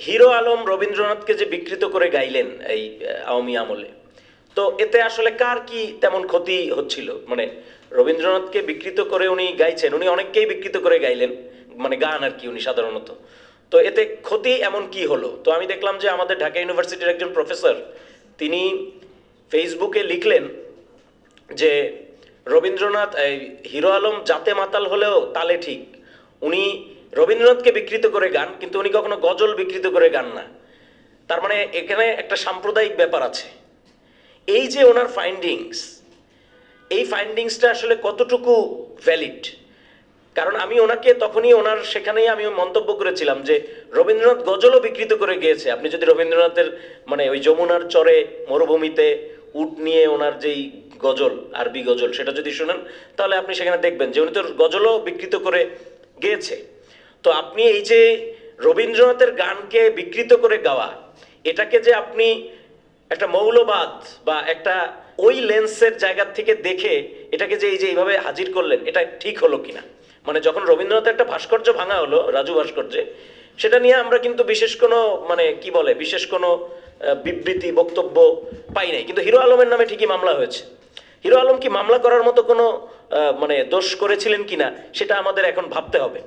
Hero Alam রবীন্দ্রনাথকে যে বিকৃত করে গাইলেন এই আওয়ামী আমলে, তো এতে আসলে কার কি তেমন ক্ষতি হচ্ছিল? মানে রবীন্দ্রনাথকে বিকৃত করে উনি গাইছেন, উনি অনেককেই বিকৃত করে গাইলেন, মানে গান আর কি উনি সাধারণত। তো এতে ক্ষতি এমন কি হলো? তো আমি দেখলাম যে আমাদের ঢাকা ইউনিভার্সিটির একজন প্রফেসর তিনি ফেসবুকে লিখলেন যে রবীন্দ্রনাথ হিরো আলম জাতে মাতাল হলেও তালে ঠিক। উনি রবীন্দ্রনাথকে বিকৃত করে গান, কিন্তু উনি কখনো গজল বিকৃত করে গান না। তার মানে এখানে একটা সাম্প্রদায়িক ব্যাপার আছে। এই যে ওনার ফাইন্ডিংস, এই ফাইন্ডিংসটা আসলে কতটুকু ভ্যালিড? কারণ আমি ওনাকে তখনই ওনার সেখানেই আমি মন্তব্য করেছিলাম যে রবীন্দ্রনাথ গজলও বিকৃত করে গিয়েছে। আপনি যদি রবীন্দ্রনাথের মানে ওই যমুনার চরে মরুভূমিতে উট নিয়ে ওনার যেই গজল, আরবি গজল, সেটা যদি শুনেন তাহলে আপনি সেখানে দেখবেন যে উনি তো গজলও বিকৃত করে গেয়েছে। তো আপনি এই যে রবীন্দ্রনাথের গানকে বিকৃত করে গাওয়া, এটাকে যে আপনি একটা মৌলবাদ বা একটা ওই লেন্সের জায়গা থেকে দেখে এটাকে যে এই যে এইভাবে হাজির করলেন, এটা ঠিক হলো কিনা? মানে যখন রবীন্দ্রনাথের একটা ভাস্কর্য ভাঙা হলো, রাজু ভাস্কর্যে, সেটা নিয়ে আমরা কিন্তু বিশেষ কোনো মানে কি বলে বিশেষ কোনো বিবৃতি বক্তব্য পাই নাই, কিন্তু হিরো আলমের নামে ঠিকই মামলা হয়েছে। হিরো আলম কি মামলা করার মতো কোনো মানে দোষ করেছিলেন কিনা সেটা আমাদের এখন ভাবতে হবে।